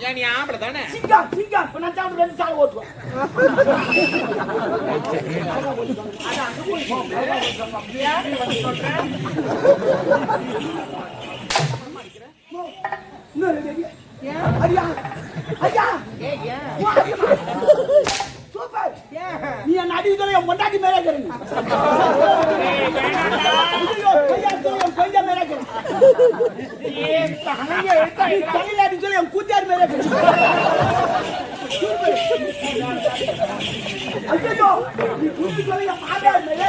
ஏன் நீ ஆம்பளை தானே? சிங்கா சிங்கா இப்ப நான் சாப்பிட்டு 2 சால் ஓட்டுவேன். நீ என்ன அடிக்கிறத என் பொண்டாட்டி மேலே இருக்கிறீங்க. கொஞ்சம் மேலே இருக்கிறேன். தலையில அடி சொல்லி என் கூத்தார் மேலே இருக்கிறீங்க. ஐயோ நீ குத்தி சொல்லி என் மாதார் மேலே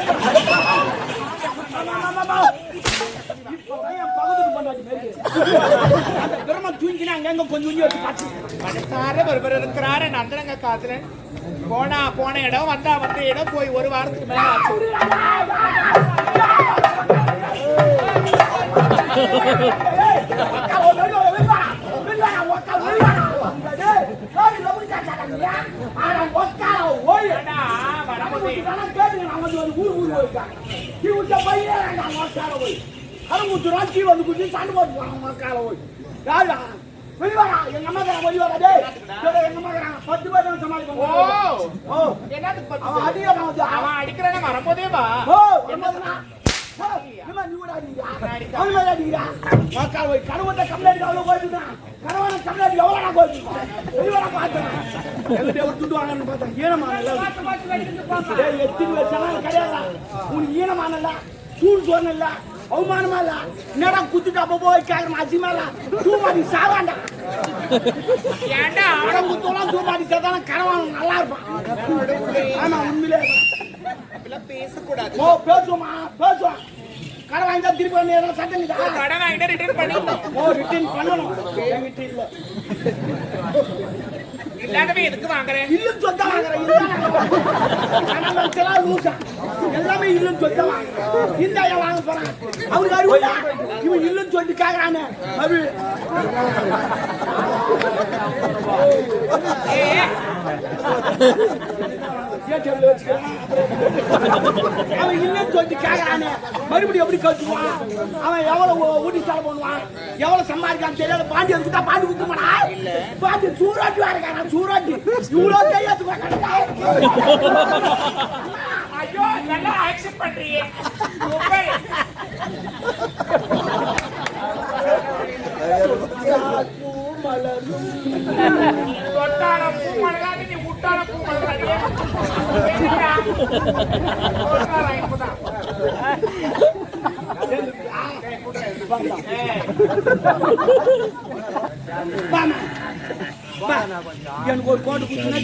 போன இடம் வந்த இடம் போய் ஒரு வாரத்துக்கு மேல எங்க அம்மா போய் வரா எங்க அம்மா 10 பேர் தான் சமாளிப்பாங்க. அவன் அடிக்கிறானே வரும்போதே வா கருவத்தை கம்ப்ளைண்ட் அவ்வளவு போயிட்டுதான் கரவான கம்ப்ளைண்ட் எவ்வளவு போயிட்டு துட்டு வாங்கன்னு பார்த்தேன். ஈனமான எத்தனை வச்சாலும் கிடையாது. உன் ஈனமான சூடு சொன்ன அவமானமா இல்ல நேரம் குத்துட்டு அப்ப போய் கேக்குறேன் அசிமால தூமாடி சாவாண்டா. ஏன்டா அவன குத்தலாம் தூமாடி சாதான கரவான நல்லா இருப்பான். ஆமா உண்மையிலே அப்படிலாம் பேசக்கூடாது. ஓ பேசுமா பேசுவான். கடன் வாங்கிட்டா திருப்பி வந்து ஏதாவது சட்டம் இல்ல. கடன் வாங்கிட்டா ரிட்டர்ன் பண்ணிடணும். ஓ ரிட்டர்ன் பண்ணணும். என்கிட்ட இல்ல. இல்லாதவே எதுக்கு வாங்குறேன்? இல்லன்னு சொத்தா வாங்குறேன். எல்லாமே இல்லன்னு சொத்தா வாங்குறேன். இந்த ஐயா வாங்க போறான். அவனுக்கு அறிவுடா. இவன் இல்லன்னு சொல்லிட்டு கேக்குறானே. அது அவன் இல்லன்னு சொல்லிட்டு கேக்குறானே. மறுபடியும் எப்படி கட்டுவான்? அவன் எவ்வளவு ஊட்டி சாலை பண்ணுவான், எவ்வளவு சம்பாதிக்கான்னு தெரியாத பாண்டி வந்துட்டா பாண்டி குத்துமானா? பாண்டி சூறாட்டி வாருக்கான சூறாட்டி இவ்வளவு தெரியாது. ஐயோ நல்லா ஆக்செப்ட் பண்றீங்க. தொட்டான பூ மலராது நீ முட்டான பூ மலராது. எனக்கு ஒரு கோட்டு குத்துனா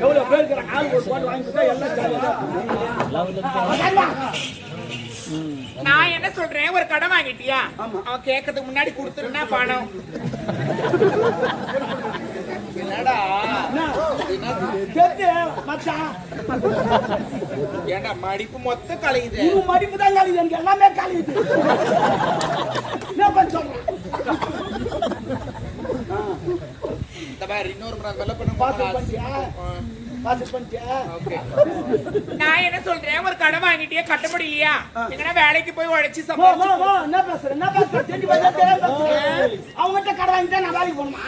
எவ்வளவு பேர் இருக்கிறாங்க. ஆள் ஒரு கோட்டு வாங்கி கொடுத்தா எல்லாம் நான் என்ன சொல்றேன், ஒரு கடன் வாங்கிட்டியா அவன் கேட்கறதுக்கு முன்னாடி கொடுத்துருன்னா பணம் என்னடா ஏண்டா மடிப்பு மொத்தம் கலையுது. மடிப்பு தான் கலையுது. எனக்கு எல்லாமே கலையுது. இன்னொரு நான் என்ன சொல்றேன், ஒரு கடன் வாங்கிட்டியா கட்டப்படி இல்லையா? எங்கன்னா வேலைக்கு போய் உழைச்சி அவங்ககிட்ட கடை வாங்கிட்டா நான் வேலைக்கு போகணுமா?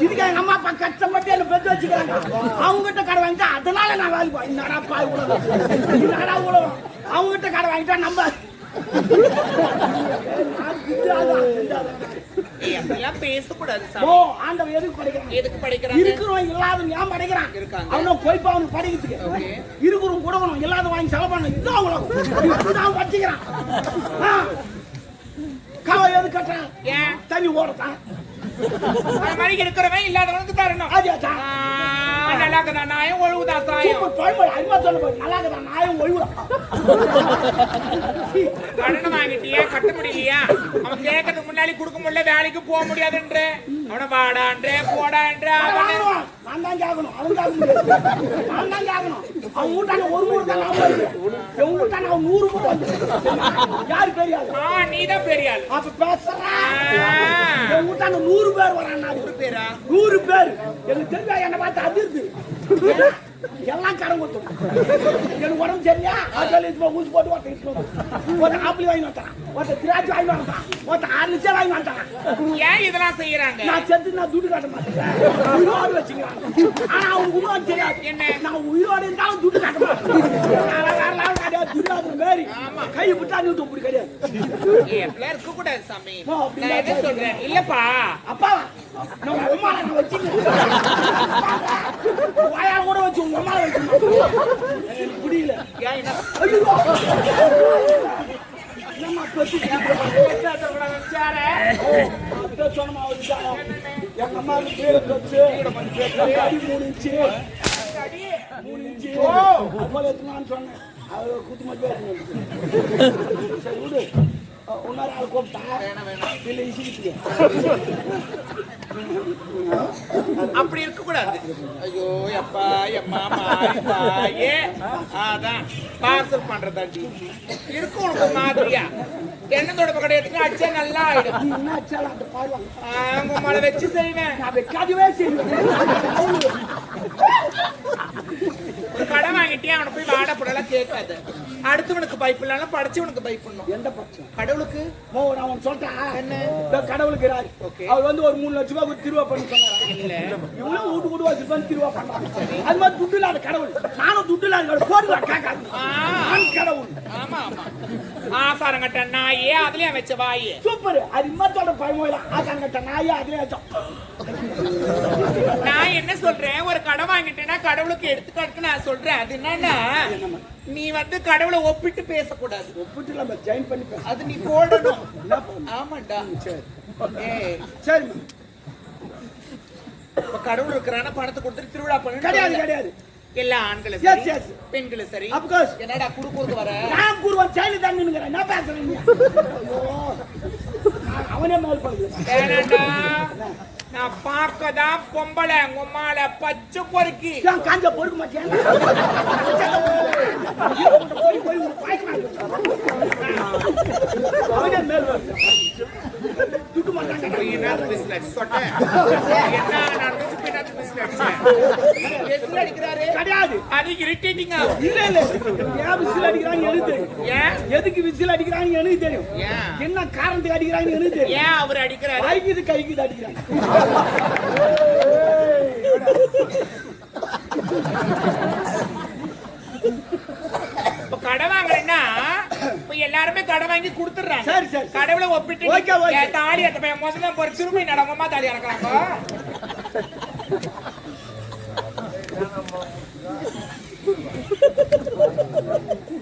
இதுக்கு எங்க அம்மா அப்பா கஷ்டப்பட்டு என்ன பெற்று வச்சுக்கிறாங்க. அவங்ககிட்ட கடை வாங்கிட்டா அதனால நான் வேலைக்கு போய் என்னடா பாய் உலகம். அவங்ககிட்ட கடை வாங்கிட்டா நம்ம பேசக்கூடாது. ஆண்டவன் எதுக்கு படிக்கிறான்? எதுக்கு படிக்கிறான்? இருக்கிறவன் இல்லாத ஏன் படிக்கிறான்? அவனும் போய்ப்பா அவனுக்கு படிக்கிறதுக்கு இருக்கிறவங்க கூட இல்லாத வாங்கி செலவு பண்ண இதுதான் அவங்களும் வச்சுக்கிறான். காவ எது கட்டுறான்? ஏன் தண்ணி ஓடத்தான் மாதிரி இருக்கிறவன் இல்லாதவனுக்கு தரணும். நல்லா நாயம் ஒழுகுதா சாயம் நல்லா நாயம் ஒழுகுதான். கடன் வாங்கிட்டியா கட்ட முடியலையா? அவன் கேட்கறதுக்கு முன்னாடி கொடுக்க முடியல, வேலைக்கு போக முடியாதுன்ற அவனை வாடான்ற போடான்ற நான் தான் கேட்கணும். அவன் நான் தான் கேட்கணும். அவன் வீட்டான ஒரு மூணு தான் என் வீட்டான அவன் 100 மூணு யாரு பெரியாள்? நீதான் பெரியாள். அப்ப பேசுறேன் என் வீட்டாண்ட 100 பேர் வராங்க. 100 பேரா? 100 பேர். எனக்கு தெரிஞ்சா என்ன பார்த்து அதிர்ந்து எல்லாம் கடன் கொடுத்தோம். எனக்கு உடம்பு சரியா ஆட்டோல ஊசி போட்டு ஒருத்தன் ஆப்பிள் வாங்கி வந்தான், ஒருத்தன் திராட்சை வாங்கி வந்தான், ஒருத்தன் 6 லட்சம் வாங்கி வந்தான். ஏன் இதெல்லாம் செய்யறாங்க? நான் செத்து நான் துட்டு காட்ட மாட்டேன், உயிரோடு வச்சுக்கிறான். ஆனா அவனுக்கு உண்மை தெரியாது என்ன, நான் உயிரோடு இருந்தாலும் துட்டு காட்ட மாட்டேன். துரியாதன மாரி கை விட்டா நீ அப்படி கிடையாது. எப்பலாம் இருக்க கூடாது சாமி. நான் என்ன சொல்றேன் இல்லப்பா, அப்பா நம்ம உம்மால வச்சுங்க வாயால கூட வச்சு உங்க உம்மால வச்சு புரியல. ஏன் என்ன நம்ம பத்தி சாரே அப்ப சொன்னமா வச்சானோ எங்க அம்மாக்கு பேரு கச்சு அடி 3 இன்ச் அடி 3 இன்ச் ஓ அப்பல நான் சொன்னேன் அது குத்து மட்டும் சரி விடு. உன்னால ஆள் கூப்பிட்டா இல்ல இசிக்கிட்டு அப்படி இருக்க கூடாது. ஐயோ அப்பா அம்மா மாயே அதான் பார்சல் பண்றதாண்டி இருக்கும் உனக்கு மாதிரியா. எண்ணெய் கடையத்துக்கு அச்சா நல்லா ஆயிடும். என்ன அச்சால அந்த பாருவாங்க அவங்க மழை வச்சு செய்வேன். நான் வைக்காதவே செய்வேன். கடை வாங்கிட்டே அவனை போய் வாட போடலாம் கேட்காது. அடுத்தவனுக்கு பைப் இல்லாம படைச்சவனுக்கு பைப் பண்ணும். எந்த பட்சம் கடவுளுக்கு நான் அவன் சொல்லிட்டேன் என்ன கடவுளுக்கு அவர் வந்து ஒரு 3 லட்சம் ரூபாய் திருவா பண்ணி சொன்னாரு. இல்ல இவ்வளவு வீட்டு கூட வச்சிருப்பான்னு திருவா பண்றாங்க. அது மாதிரி துட்டு இல்லாத கடவுள். நானும் துட்டு இல்லாத போடுவா கேட்காது கடவுள். ஆமா ஆமா ஆசாரம் கட்ட நாயே அதுலயே வச்ச வாயே சூப்பர். அது இம்மத்தோட பயமோயில ஆசாரம் கட்ட நாயே அதுலயே வச்சோம். நான் என்ன சொல்றேன், ஒரு கடை வாங்கிட்டேன்னா கடவுளுக்கு எடுத்துக்காட்டு நான் சொல்றேன். அது என்னன்னா நீ வந்து கடவுளை ஒப்பிட்டு பேசக்கூடாது. ஒப்பிட்டு நம்ம ஜாயின் பண்ணி பேச அது நீ போடணும். ஆமாண்டா சரி ஏய் சரி. இப்ப கடவுள் இருக்கிறான பணத்தை கொடுத்துட்டு திருவிழா பண்ணு கிடையாது கிடையாது. எல்லா ஆண்களும் Yes, சரி yes. பெண்களும் சரி. Of course. என்னடா குடுக்குறது வர நான் குருவன் செயலி தண்ணிங்கறேன். நான் பேசுறேன். அவனே மேல் படுது. வேணாண்டா நான் பார்க்கதான் பொம்பளை உம்மால பச்சை பொறுக்கி நான் காஞ்ச பொறுக்க மாட்டேன். போய் போய் ஒரு பாய்க்கு அவனே மேல் வருது. துட்டு மாட்டாங்க. என்ன பிஸ்லட் சொட்ட என்ன நான் பிஸ்லட் பிஸ்லட் அடிக்கிறாரு கிடையாது. அது இரிட்டேட்டிங்கா இல்ல இல்ல. ஏன் விசில் அடிக்கிறான்னு எனக்கு தெரியும். ஏன் எதுக்கு விசில் அடிக்கிறான்னு எனக்கு தெரியும். என்ன காரணத்துக்கு அடிக்கிறான்னு எனக்கு தெரியும். ஏன் அவர் அடிக்கிறாரு? கைக்கு கைக்கு அடிக்கிறாங்க. இப்ப கடை வாங்குறேன்னா இப்ப எல்லாருமே கடை வாங்கி கொடுத்துறாங்க. சரி சரி. கடவுளை ஒப்பிட்டு ஓகே ஓகே. தாலி அட்ட முதல்ல போற திரும்பி நடங்கம்மா தாலி இறக்குறாங்க.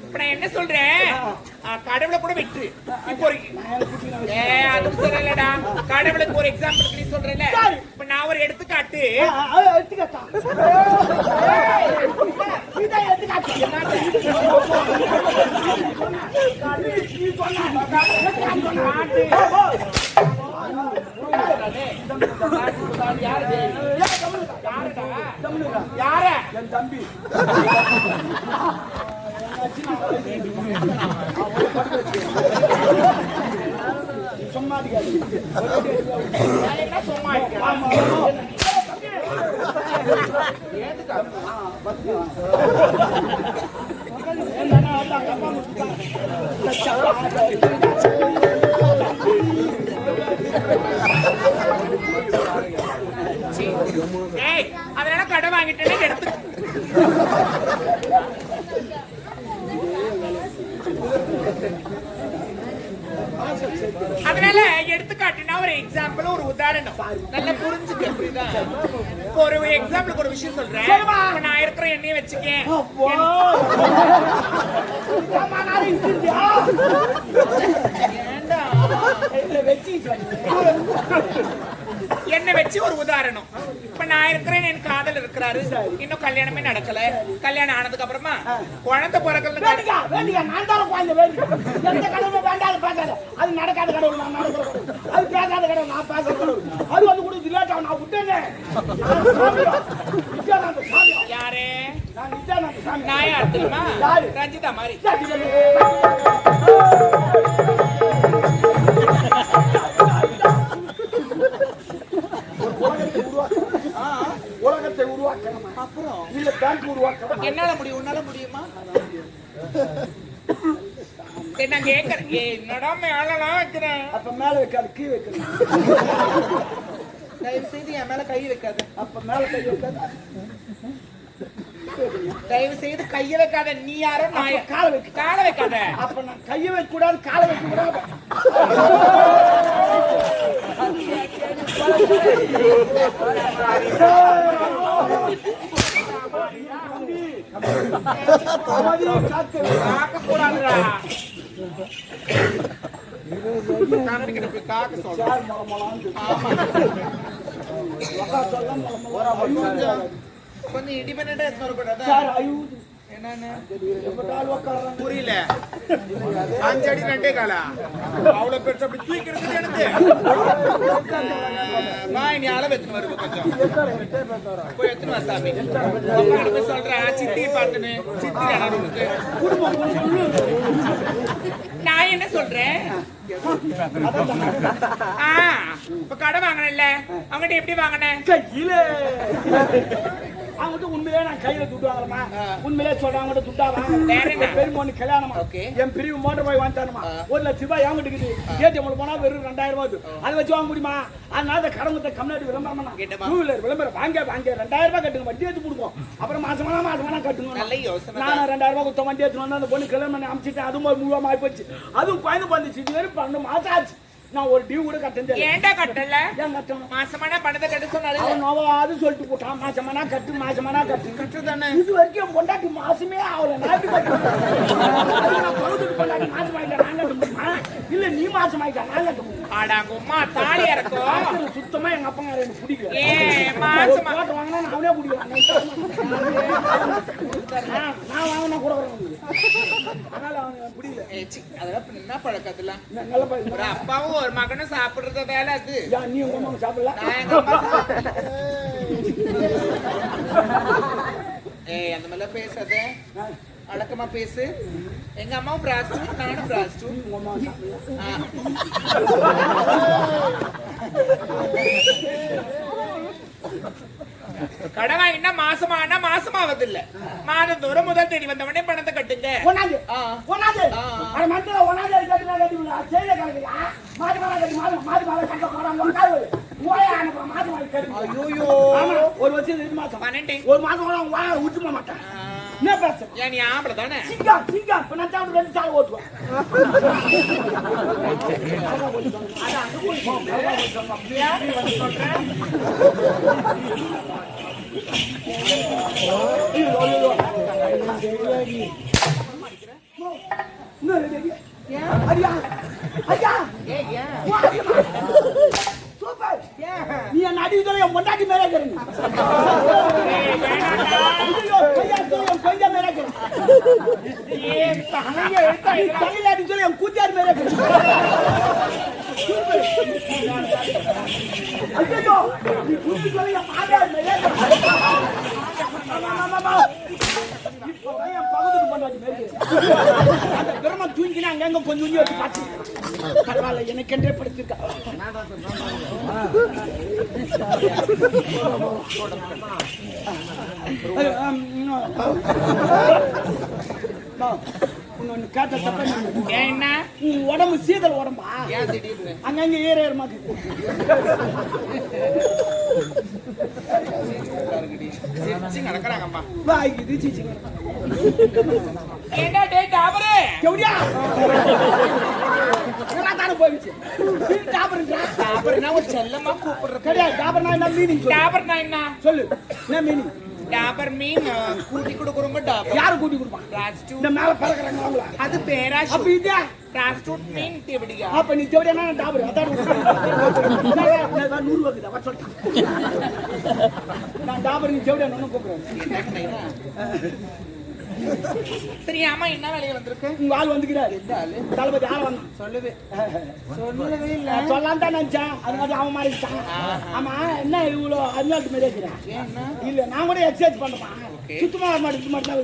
இப்ப நான் என்ன சொல்றேன், கடவுளை கூட விட்டு இப்போ அது சொல்லலடா. கடவுளுக்கு ஒரு எக்ஸாம்பிள் நீ சொல்றேன்ல, இப்ப நான் ஒரு எடுத்துக்காட்டு யார என் தம்பி சும்மா அதனால கடை வாங்கிட்டேன்னு எடுத்து அதனால எடுத்துக்காட்டுனா ஒரு எக்ஸாம்பிள் ஒரு உதாரணம் நல்லா புரிஞ்சுக்க. புரியுதா? இப்போ ஒரு எக்ஸாம்பிளுக்கு ஒரு விஷயம் சொல்றேன். நான் இருக்கிற எண்ணெயை வச்சுக்கேன். என்ன வச்சு ஒரு உதாரணம். இப்ப நான் இருக்கிறேன், என் காதல் இருக்கிறாரு, இன்னும் கல்யாணமே நடக்கல. கல்யாணம் ஆனதுக்கு அப்புறமா குழந்தை பிறக்கல. நான் தான் குழந்தை எந்த கடவுளும் வேண்டாம் பேசாத. அது நடக்காத கடவுள் நான் நடக்கிற கடவுள். அது பேசாத கடவுள் நான் பேசுற கடவுள். அது வந்து கூட ரிலேட் நான் விட்டேன். யாரு? நான் நித்யானந்த சாமி. நான் யார் தெரியுமா? ரஞ்சிதா மாதிரி. அப்புறம் இல்ல பேங்க் உருவாக்க என்னால முடியும் உன்னால முடியுமா சரி நான் கேட்கறேன் என்னடா மேலாம் வைக்கிறேன் அப்ப மேல வைக்காது கீழே வைக்கணும் தயவு செய்து என் மேல கை வைக்காத அப்ப மேல கை வைக்காது தயவு செய்து கைய வைக்காத நீ யாரோ நான் காலை வைக்க காலை வைக்காத அப்ப நான் கையை வைக்க கூடாது காலை வைக்க கூடாது காக்க கூடாதுடா காக்க சொல்றேன் கொஞ்சம் இண்டிபெண்டா இருக்கக்கூடாது என்னன்னு புரியல 5 அடி 2 காலா அவ்வளவு பெருசு அப்படி தூக்கிறது எனக்கு நீ அளவு எத்தனை வருது கொஞ்சம் போய் எத்தனை வா சாமி போய் சொல்றேன் சித்தி பார்த்துன்னு சித்தி நடந்து நான் என்ன சொல்றேன் இப்ப கடை வாங்கினேன்ல அவங்ககிட்ட எப்படி வாங்கினேன் அவங்ககிட்ட உண்மையிலே நான் கையில துட்டு வாங்கலாமா உண்மையிலே சொல்றேன் அவங்ககிட்ட துட்டா வாங்க பெருமோனு கல்யாணமா என் பிரிவு மோட்டர் போய் வாங்கிட்டானுமா 1 லட்சம் ரூபாய் அவங்க இருக்குது ஏடிஎம்ல போனா வெறும் 2000 ரூபாய் அதை வச்சு வாங்க முடியுமா அதனால அந்த கடமுத்த கம்யூனிட்டி விளம்பரம் டூ வீலர் விளம்பரம் வாங்க 2000 ரூபாய் கட்டுங்க வண்டி எடுத்து கொடுப்போம் அப்புறம் மாசமான கட்டுங்க நான் 2000 ரூபாய் கொடுத்த வண்டி எடுத்து வந்து அந்த பொண்ணு கல்யாணம் பண்ணி அமிச்சிட்டு அதுவும் ஒரு 3 ஆகி போச்சு அதுவும் குழந்தை வந்துச்சு இது வெறும் 12 மாசம் ஆச்சு நான் ஒரு டியூ கூட கட்டேன் ஏன்டா கட்டல ஏன் கட்டணும் மாசமான பணத்தை கட்ட சொன்னாரு அது சொல்லிட்டு போட்டான் மாசமானா கட்டு கட்டுதானே இது வரைக்கும் பொண்டாட்டி மாசமே ஆகல நான் பொண்டாட்டி மாசம் ஆயிட்டேன் இல்ல நீ மாசம் ஆயிட்டா நான் கட்ட அம்மா தாலி இறக்கும் சுத்தமா எங்க அப்பா எனக்கு பிடிக்கல மாசமா வாங்கினா அவனே பிடிக்கலாம் நான் வாங்கினா கூட அதனால அவனுக்கு பிடிக்கல அதெல்லாம் என்ன பழக்கத்துல நல்ல பழக்கம் ஒரு அப்பாவும் ஒரு மகனும் சாப்பிடுறத வேலை அது நீ உங்க அம்மா சாப்பிடலாம் அந்த மாதிரிலாம் பேசாத அடக்கமா பேசு எங்க அம்மாவும் பிராஸ்டியூட் நானும் பிராஸ்டியூட் கடை வாங்கினா மாசமாவது இல்ல மாதந்தோறும் முதல் தேடி வந்தவனே பணத்தை கட்டுங்க ஒரு மாசம் விட்டு மாட்டேன் என்ன பேச நீ ஆம்பளை தானே நீ நடிகை பொண்டாட்டி மேலே சொல்லி என் கூத்தியார் மேலே பெருமா தூங்கினா அங்க கொஞ்சம் வச்சு காட்டு பரவாயில்ல எனக்கென்றே படுத்திருக்கா கேட்ட தப்ப என்ன உடம்பு சீதல் உடம்பா அங்கங்க ஏறமாக்கு நடக்கிறாங்கம்மா என்ன டேய் டாபரே கேடியா தான போயிச்சு டாபர்ன்றா டாபர்னா ஒரு செல்லமா கூப்பிடுற கேடியா டாபர்னா என்ன மீனிங் டாபர்னா என்ன சொல்லு என்ன மீனிங் டாபர் மீன் கூட்டி கொடுக்குறவங்க டாபர் யாரு கூட்டி கொடுப்பாங்க பிராஸ்டியூட் இந்த மேல பறக்குறாங்க அவங்கள அது பேரா அப்ப இது பிராஸ்டியூட் மீன் தேவடியா அப்ப நீ தேவடியா டாபர் அதான் 100 ரூபாய் வா சொல்றேன் நான் டாபர் நீ தேவடியா நான் கூப்பிடுறேன் சரி ஆமா என்ன வேலையில வந்திருக்கு உங்க ஆள் வந்துக்கிறாரு தளபதி ஆள் வந்தான் சொல்லவே இல்ல சொல்லாம தான் நினைச்சேன் அது அவன் மாறிட்டான் ஆமா என்ன இவ்வளோ 14 மாதிரி இருக்கிறேன் இல்ல நான் கூட எக்ஸசைஸ் பண்றேன் சுத்தமா மாட்டேன்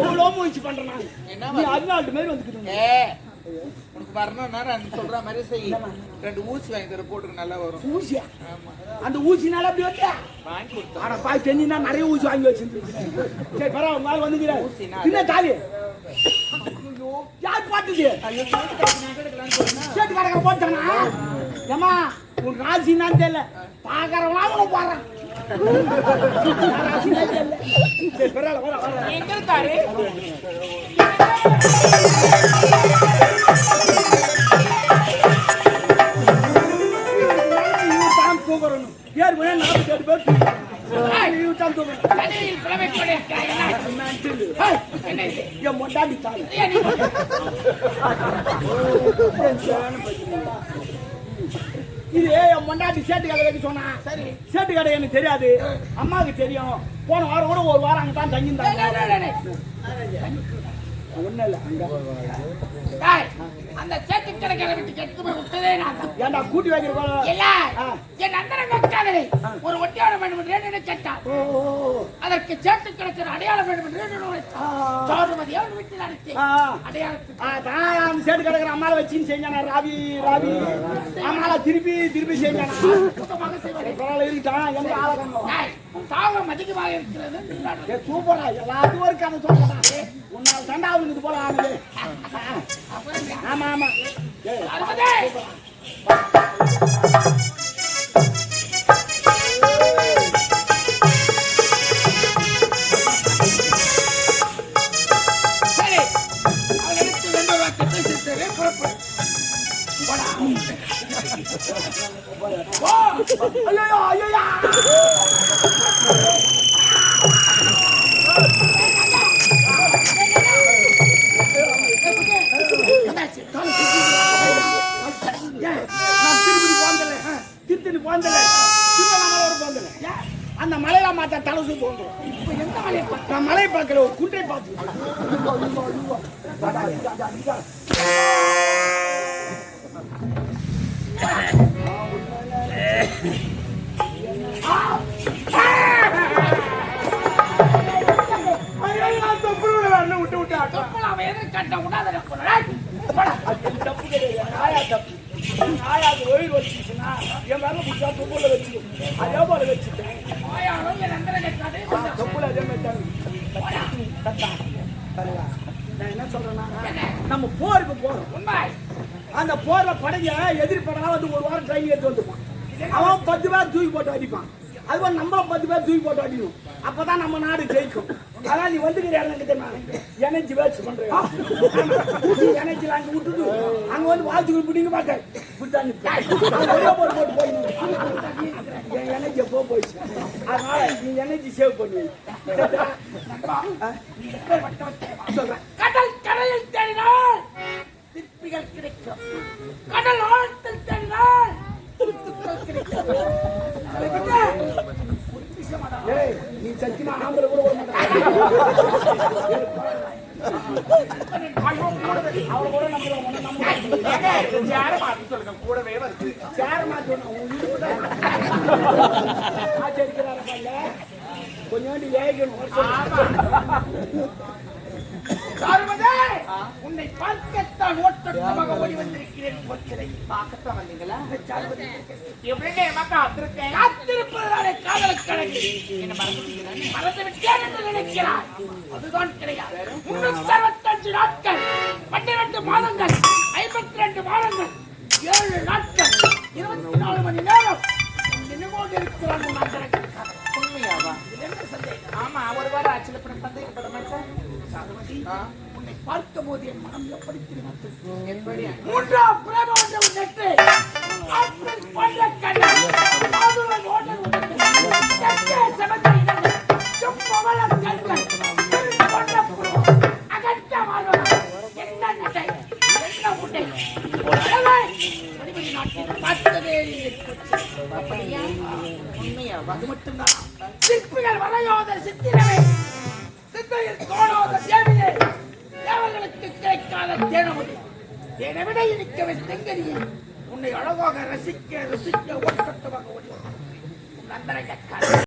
எவ்வளோ முயற்சி பண்றேன் நான் 14 மாதிரி வந்துக்கிறேன் உனக்கு வரணும்னா நான் சொல்ற மாதிரி செய். 2 ஊசி வாங்கி தர போட்டுருக்கு நல்லா வரும். ஊசியா? ஆமா. அந்த ஊசினால அப்படி வந்தா? வாங்கி கொடுத்தா. ஆனா பாய் தெரிஞ்சினா நிறைய ஊசி வாங்கி வச்சிருந்தேன். சரி பரவாயில்ல உங்க ஆள் வந்துங்கற. ஊசினா. பின்ன தாலி. ஐயோ யார் பாட்டுது? ஐயோ கேட்கலாம்னு சொன்னா. சேட்டு கடைக்கு போட்டானா? ஏமா உன் ராசி நான் தெரியல. பாக்கறவனா அவன பாறேன். ராசி நான் தெரியல. சரி பரவாயில்ல வர. எங்க இருக்காரு? यार मैं ना बैठ बैठ यू टाइम तो अरे प्रवेश पड़े क्या है ना ये मोटा दिखता है இது மொண்டாட்டி சேட்டு கடை வைக்க சொன்னா சரி சேட்டு கடை எனக்கு தெரியாது அம்மாவுக்கு தெரியும் போன வாரம் கூட ஒரு வாரம் அங்க தான் தங்கியிருந்தாங்க ஒண்ணு இல்ல அந்த சேட்டு கடைக்கார வீட்டுக்கு எடுத்து போய் விட்டதே நான் ஏன்டா கூட்டி வைக்கிற இல்ல என் நந்தரங்க அக்காவே ஒரு ஒட்டியானம் வேண்டும் என்று கேட்டான் அதற்கு சேட்டு கடைக்கார அடையாளம் வேண்டும் என்று சௌரமதியா வீட்டில் அடைத்து அடையாளம் சேட்டு கடைக்கார அம்மாவை வச்சு செஞ்சானா ராவி ராவி அம்மாவை திருப்பி செஞ்சானா சுத்தமாக செய்வாரு பரவாயில்ல இருக்கான் எந்த ஆளகம் தாகம் அதிகமாக இருக்கிறது சூப்பரா எல்லாத்துக்கும் ஒரு கதை சொல்றா உன்னால் தண்டாவது இது போல ஆகுது ஆமா ஆமா சரி அவள் எடுத்து 2 வார்த்தை பேசிட்டு புறப்படு ஐயோ ஐயோ திருத்தி போந்தல அந்த மலையில மாத்தா தலசு போன்றோம் இப்ப எந்த மலையை நான் மலையை பார்க்கல ஒரு குன்றை பார்த்து விட்டு விட்டு அவன் எதிர்த்து கட்ட விடாத தப்பு கிடையாது ஆயாது ஓயில் வச்சுச்சுன்னா என் மேல முடிச்சா தொப்புல வச்சு அதே போல வச்சுட்டேன் தொப்புல அதே மாதிரி நான் என்ன சொல்றேன்னா நம்ம போருக்கு போறோம் அந்த போர்ல படைங்க எதிரி படம் வந்து ஒரு வாரம் ட்ரைனிங் எடுத்து வந்துருப்பான் அவன் 10 பேர் தூக்கி போட்டு அடிப்பான் அதுபோல நம்மளும் 10 பேர் தூக்கி போட்டு அடிக்கணும் அப்பதான் நம்ம நாடு ஜெயிக்கும் அதான் நீ வந்துக்கிற எனர்ஜி வேஸ்ட் பண்றேன் எனர்ஜி அங்க விட்டுட்டு அங்க வந்து வாழ்த்துக்கு பிடிக்க மாட்டேன் போட்டு போய் என் எனர்ஜி போயிடுச்சு அதனால நீ எனர்ஜி சேவ் பண்ணி சொல்றேன் கடல் கரையில் தேடினால் சிற்பிகள் கிடைக்கும் கடல் ஆழத்தில் தேடினால் கிடைக்கும் நீ சத்தியமா ஆம்பளை கூட அவளை கூட சொல்லுங்க கூடவே வருது சேர மாத்தணும் கொஞ்சோண்டு ஏகணும் உன்னை பார்க்கத்தான் ஓட்டமாக ஓடி வந்திருக்கிறேன் பார்க்கத்தான் வந்தீங்களா காத்திருப்பதாலே காதல் கணக்கு என்ன மறந்து விட்டேன் என்று நினைக்கிறார் அதுதான் கிடையாது 365 நாட்கள் 12 மாதங்கள் 52 வாரங்கள் 7 நாட்கள் 24 மணி நேரம் நினைவோடு இருக்கிறான் உண்மையாவா என்ன சந்தேகம் ஆமா ஒரு வாரம் ஆட்சியில் சந்தேகப்பட மாட்டேன் உன்னை பார்க்கும் போது என் மனம் எப்படி திரும்பி மூன்றாம் பிரபோஜம் நெட்டு அது மட்டும்தான் சிற்பிகள் வரையோத சித்திரமே சிந்தையில் தோணாத தேவியே தேவர்களுக்கு கிடைக்காத தேனமுடி தேனை விட இனிக்கவே தெங்கரியே உன்னை அழகாக ரசிக்க ஒட்டமாக ஓடி நந்தரங்க